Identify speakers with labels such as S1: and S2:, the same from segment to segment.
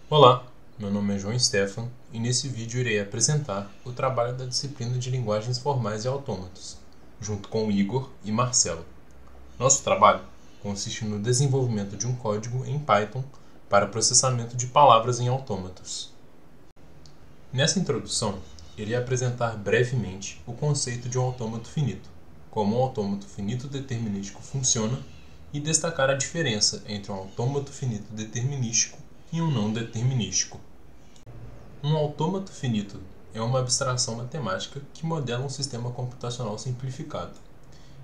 S1: Olá, meu nome é João Stefan e nesse vídeo irei apresentar o trabalho da disciplina de Linguagens Formais e Autômatos, junto com Igor e Marcelo. Nosso trabalho consiste no desenvolvimento de um código em Python para processamento de palavras em autômatos. Nessa introdução, irei apresentar brevemente o conceito de um autômato finito, como um autômato finito determinístico funciona e destacar a diferença entre um autômato finito determinístico e um não determinístico. Um autômato finito é uma abstração matemática que modela um sistema computacional simplificado.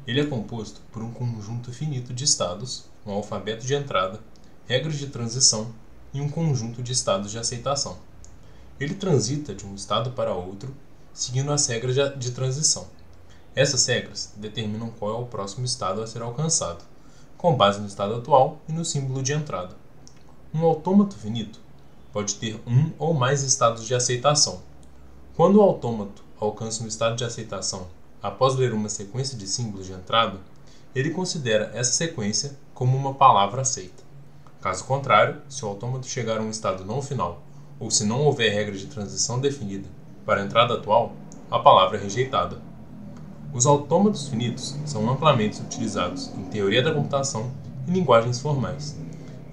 S1: Ele é composto por um conjunto finito de estados, um alfabeto de entrada, regras de transição e um conjunto de estados de aceitação. Ele transita de um estado para outro, seguindo as regras de transição. Essas regras determinam qual é o próximo estado a ser alcançado, com base no estado atual e no símbolo de entrada. Um autômato finito pode ter um ou mais estados de aceitação. Quando o autômato alcança um estado de aceitação após ler uma sequência de símbolos de entrada, ele considera essa sequência como uma palavra aceita. Caso contrário, se o autômato chegar a um estado não final, ou se não houver regra de transição definida para a entrada atual, a palavra é rejeitada. Os autômatos finitos são amplamente utilizados em teoria da computação e linguagens formais.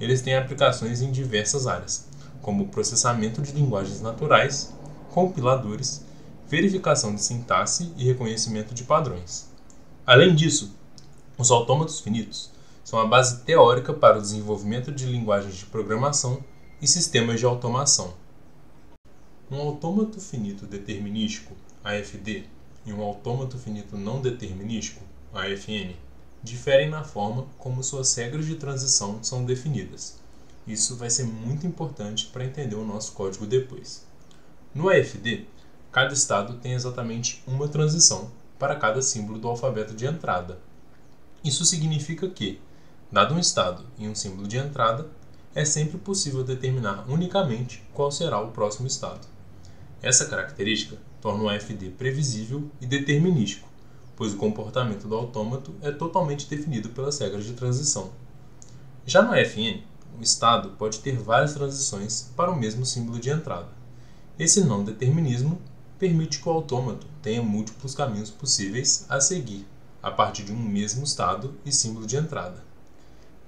S1: Eles têm aplicações em diversas áreas, como processamento de linguagens naturais, compiladores, verificação de sintaxe e reconhecimento de padrões. Além disso, os autômatos finitos são a base teórica para o desenvolvimento de linguagens de programação e sistemas de automação. Um autômato finito determinístico, AFD, e um autômato finito não determinístico, AFN, diferem na forma como suas regras de transição são definidas. Isso vai ser muito importante para entender o nosso código depois. No AFD, cada estado tem exatamente uma transição para cada símbolo do alfabeto de entrada. Isso significa que, dado um estado e um símbolo de entrada, é sempre possível determinar unicamente qual será o próximo estado. Essa característica torna o AFD previsível e determinístico, pois o comportamento do autômato é totalmente definido pelas regras de transição. Já no AFN, o estado pode ter várias transições para o mesmo símbolo de entrada. Esse não determinismo permite que o autômato tenha múltiplos caminhos possíveis a seguir, a partir de um mesmo estado e símbolo de entrada.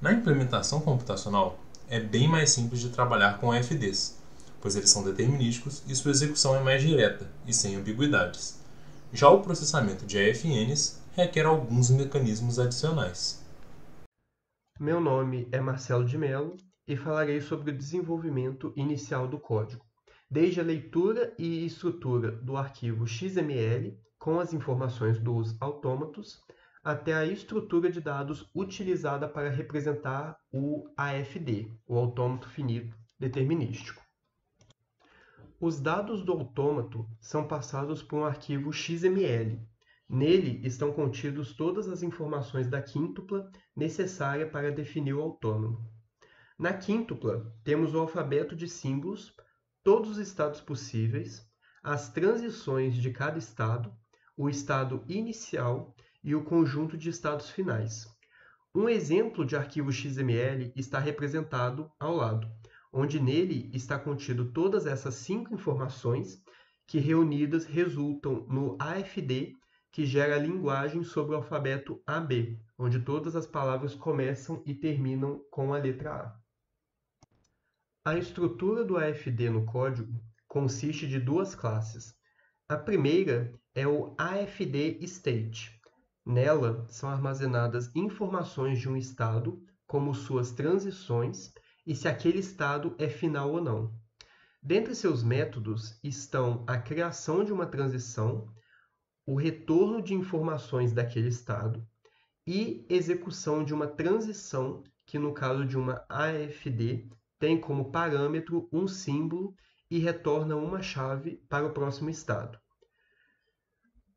S1: Na implementação computacional, é bem mais simples de trabalhar com AFDs, pois eles são determinísticos e sua execução é mais direta e sem ambiguidades. Já o processamento de AFNs requer alguns mecanismos adicionais.
S2: Meu nome é Marcelo de Mello e falarei sobre o desenvolvimento inicial do código, desde a leitura e estrutura do arquivo XML com as informações dos autômatos, até a estrutura de dados utilizada para representar o AFD, o autômato finito determinístico. Os dados do autômato são passados por um arquivo XML. Nele estão contidos todas as informações da quíntupla necessária para definir o autônomo. Na quíntupla, temos o alfabeto de símbolos, todos os estados possíveis, as transições de cada estado, o estado inicial e o conjunto de estados finais. Um exemplo de arquivo XML está representado ao lado, onde nele está contido todas essas 5 informações que reunidas resultam no AFD, que gera a linguagem sobre o alfabeto AB, onde todas as palavras começam e terminam com a letra A. A estrutura do AFD no código consiste de duas classes. A primeira é o AFD State. Nela são armazenadas informações de um estado, como suas transições e se aquele estado é final ou não. Dentre seus métodos estão a criação de uma transição, o retorno de informações daquele estado e execução de uma transição, que no caso de uma AFD tem como parâmetro um símbolo e retorna uma chave para o próximo estado.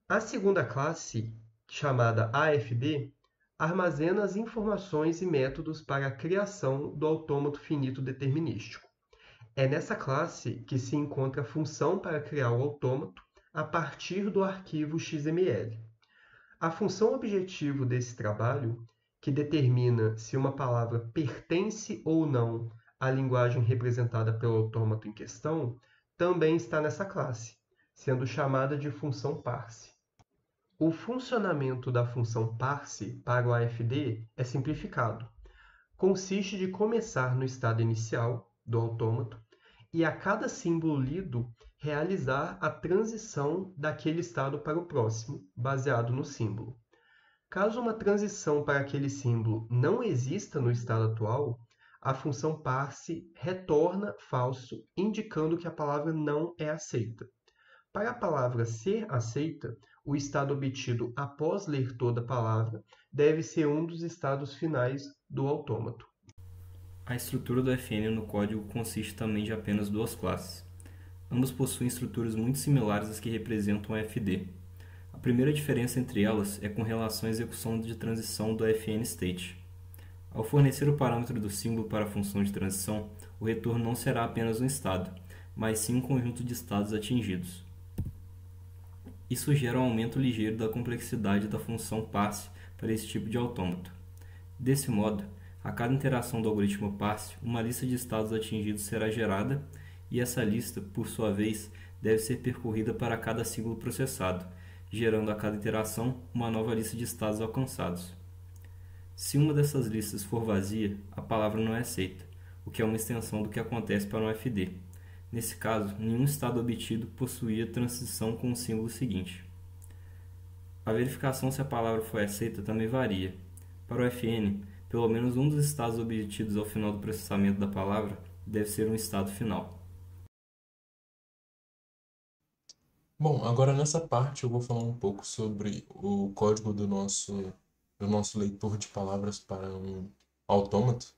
S2: A segunda classe, chamada AFD, armazena as informações e métodos para a criação do autômato finito determinístico. É nessa classe que se encontra a função para criar o autômato a partir do arquivo XML. A função objetivo desse trabalho, que determina se uma palavra pertence ou não a linguagem representada pelo autômato em questão também está nessa classe, sendo chamada de função parse. O funcionamento da função parse para o AFD é simplificado. Consiste de começar no estado inicial do autômato e a cada símbolo lido realizar a transição daquele estado para o próximo, baseado no símbolo. Caso uma transição para aquele símbolo não exista no estado atual, a função parse retorna falso, indicando que a palavra não é aceita. Para a palavra ser aceita, o estado obtido após ler toda a palavra deve ser um dos estados finais do autômato.
S3: A estrutura do FN no código consiste também de apenas duas classes. Ambas possuem estruturas muito similares às que representam o FD. A primeira diferença entre elas é com relação à execução de transição do FN state. Ao fornecer o parâmetro do símbolo para a função de transição, o retorno não será apenas um estado, mas sim um conjunto de estados atingidos. Isso gera um aumento ligeiro da complexidade da função parse para esse tipo de autômato. Desse modo, a cada interação do algoritmo parse, uma lista de estados atingidos será gerada e essa lista, por sua vez, deve ser percorrida para cada símbolo processado, gerando a cada interação uma nova lista de estados alcançados. Se uma dessas listas for vazia, a palavra não é aceita, o que é uma extensão do que acontece para um FD. Nesse caso, nenhum estado obtido possuía transição com o símbolo seguinte. A verificação se a palavra foi aceita também varia. Para o FN, pelo menos um dos estados obtidos ao final do processamento da palavra deve ser um estado final.
S1: Bom, agora nessa parte eu vou falar um pouco sobre o código do nosso leitor de palavras para um autômato.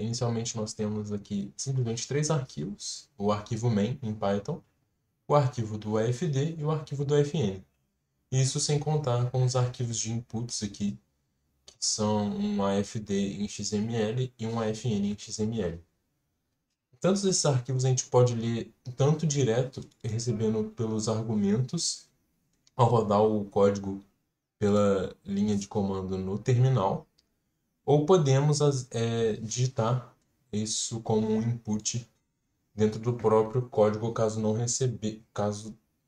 S1: Inicialmente nós temos aqui simplesmente três arquivos: o arquivo main em Python, o arquivo do AFD e o arquivo do FN. Isso sem contar com os arquivos de inputs aqui, que são um AFD em XML e um AFN em XML. Tantos desses arquivos a gente pode ler tanto direto, recebendo pelos argumentos, ao rodar o código pela linha de comando no terminal, ou podemos digitar isso como um input dentro do próprio código, caso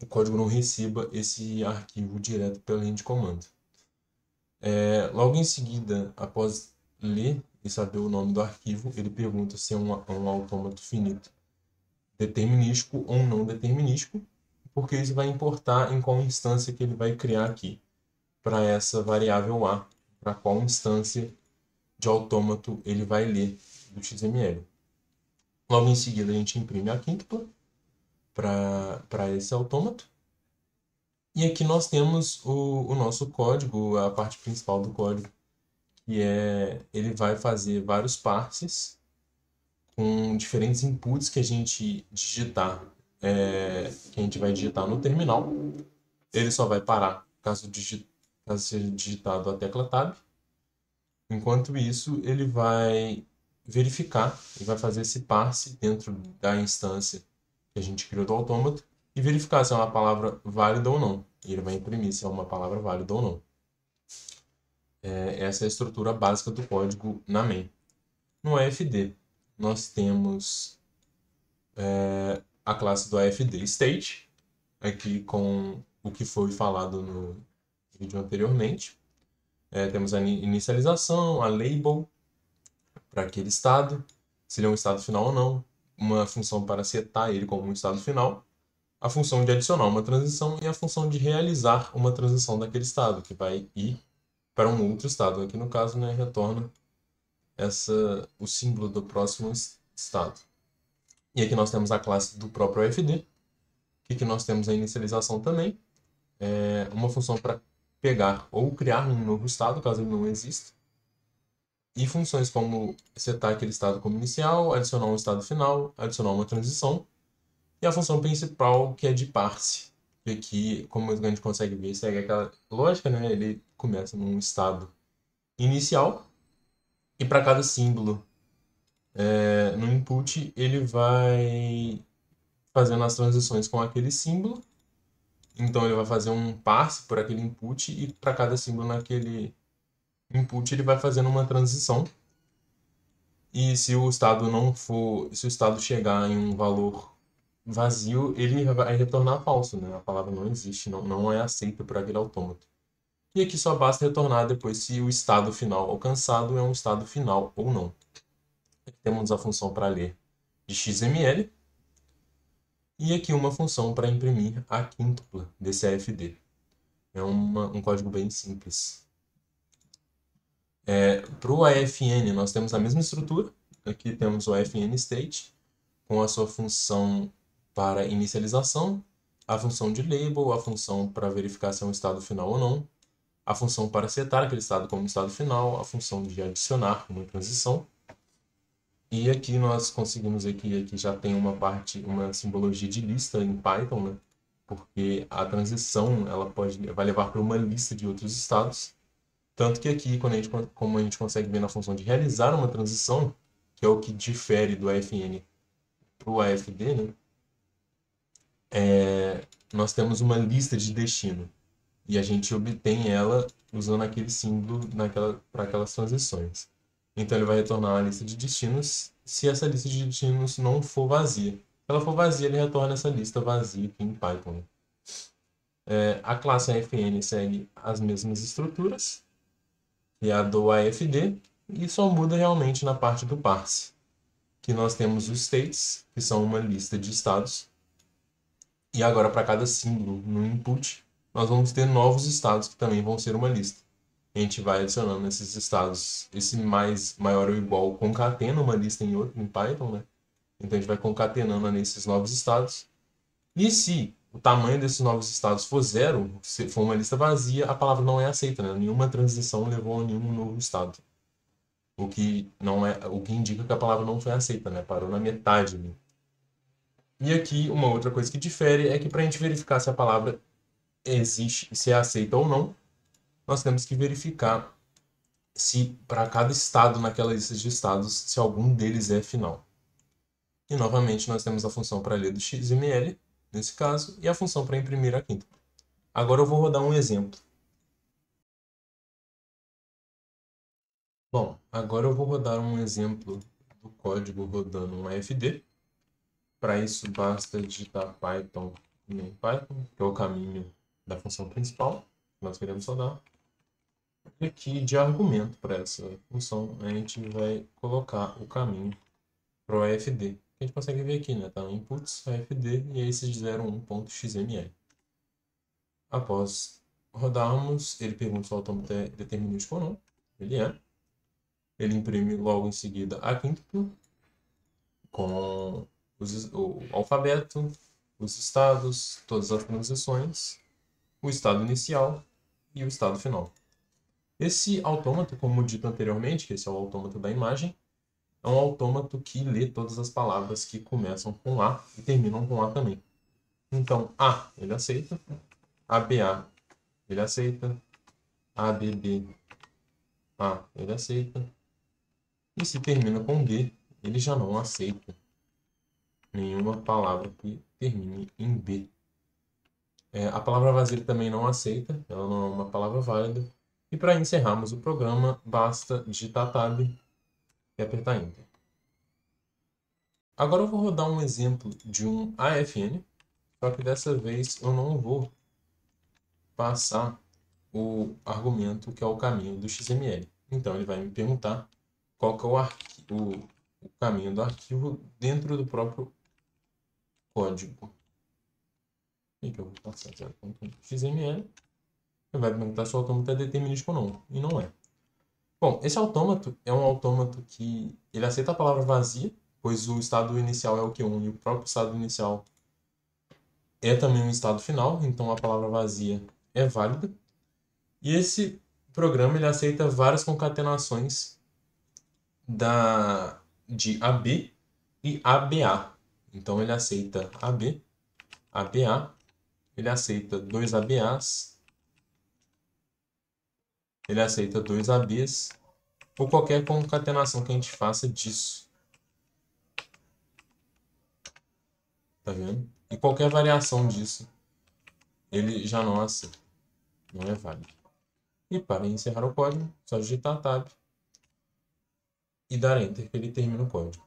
S1: o código não receba esse arquivo direto pela linha de comando. Logo em seguida, após ler e saber o nome do arquivo, ele pergunta se é um autômato finito determinístico ou não determinístico, porque isso vai importar em qual instância que ele vai criar aqui, para essa variável A, para qual instância de autômato ele vai ler do XML. Logo em seguida, a gente imprime a quíntupla para esse autômato. E aqui nós temos o nosso código, a parte principal do código, que ele vai fazer vários parses com diferentes inputs que a gente vai digitar no terminal. Ele só vai parar caso seja digitado a tecla Tab. Enquanto isso, ele vai verificar e vai fazer esse parse dentro da instância que a gente criou do autômato e verificar se é uma palavra válida ou não. E ele vai imprimir se é uma palavra válida ou não. Essa é a estrutura básica do código na main. No AFD, nós temos a classe do AFD State, aqui com o que foi falado no vídeo anteriormente. Temos a inicialização, a label para aquele estado, se ele é um estado final ou não, uma função para setar ele como um estado final, a função de adicionar uma transição e a função de realizar uma transição daquele estado, que vai ir para um outro estado. Aqui no caso, retorna o símbolo do próximo estado. E aqui nós temos a classe do próprio AFD. Aqui nós temos a inicialização também, uma função para pegar ou criar um novo estado, caso ele não exista. E funções como setar aquele estado como inicial, adicionar um estado final, adicionar uma transição. E a função principal, que é de parse. E aqui, como a gente consegue ver, segue aquela lógica, Ele começa num estado inicial. E para cada símbolo no input, ele vai fazendo as transições com aquele símbolo. Então, ele vai fazer um parse por aquele input e para cada símbolo naquele input ele vai fazendo uma transição. E se o estado não for, se o estado chegar em um valor vazio, ele vai retornar falso, né? A palavra não existe, não é aceita por aquele autômato. E aqui só basta retornar depois se o estado final alcançado é um estado final ou não. Aqui temos a função para ler de XML e aqui uma função para imprimir a quíntupla desse AFD. É um código bem simples. Para o AFN, nós temos a mesma estrutura. Aqui temos o AFN state, com a sua função para inicialização, a função de label, a função para verificar se é um estado final ou não, a função para setar aquele estado como estado final, a função de adicionar uma transição. E aqui nós conseguimos ver que aqui já tem uma simbologia de lista em Python, né? Porque a transição ela vai levar para uma lista de outros estados. Tanto que aqui, como a gente consegue ver na função de realizar uma transição, que é o que difere do AFN para o AFD, né? Nós temos uma lista de destino. E a gente obtém ela usando aquele símbolo para aquelas transições. Então ele vai retornar a lista de destinos se essa lista de destinos não for vazia. Se ela for vazia, ele retorna essa lista vazia aqui em Python. A classe AFN segue as mesmas estruturas, que é a do AFD, e só muda realmente na parte do parse, que nós temos os states, que são uma lista de estados, e agora para cada símbolo no input, nós vamos ter novos estados que também vão ser uma lista. A gente vai adicionando esses estados, esse maior ou igual concatena uma lista em outra em Python, né? Então a gente vai concatenando nesses novos estados. E se o tamanho desses novos estados for zero, se for uma lista vazia, a palavra não é aceita, né? Nenhuma transição levou a nenhum novo estado. O que indica que a palavra não foi aceita, né? Parou na metade, né? E aqui uma outra coisa que difere é que para a gente verificar se a palavra existe, se é aceita ou não, nós temos que verificar se para cada estado naquela lista de estados, se algum deles é final. E novamente nós temos a função para ler do XML, nesse caso, e a função para imprimir a quíntupla. Agora eu vou rodar um exemplo. Bom, agora eu vou rodar um exemplo do código rodando um AFD. Para isso basta digitar Python em Python, que é o caminho da função principal que nós queremos rodar. E aqui de argumento para essa função, a gente vai colocar o caminho para o AFD. A gente consegue ver aqui, né? Tá no inputs, AFD e aí esses 01.xml. Após rodarmos, ele pergunta se o autômato é determinístico ou não. Ele é. Ele imprime logo em seguida a quíntupla com o alfabeto, os estados, todas as transições, o estado inicial e o estado final. Esse autômato, como dito anteriormente, que esse é o autômato da imagem, é um autômato que lê todas as palavras que começam com A e terminam com A também. Então, A, ele aceita. ABA, ele aceita. ABB, A, ele aceita. E se termina com B, ele já não aceita nenhuma palavra que termine em B. A palavra vazia ele também não aceita, ela não é uma palavra válida. E para encerrarmos o programa, basta digitar Tab e apertar Enter. Agora eu vou rodar um exemplo de um AFN, só que dessa vez eu não vou passar o argumento que é o caminho do XML. Então ele vai me perguntar qual que é o caminho do arquivo dentro do próprio código. E que eu vou passar 0.xml. Ele vai perguntar se o autômato é determinístico ou não. E não é. Bom, esse autômato é um autômato que ele aceita a palavra vazia, pois o estado inicial é o Q1 e o próprio estado inicial é também um estado final, então a palavra vazia é válida. E esse programa ele aceita várias concatenações de AB e ABA. Então ele aceita AB, ABA, ele aceita dois ABAs, ele aceita dois ABs, ou qualquer concatenação que a gente faça disso. Tá vendo? E qualquer variação disso, ele já não aceita. Não é válido. E para encerrar o código, só digitar Tab e dar Enter que ele termina o código.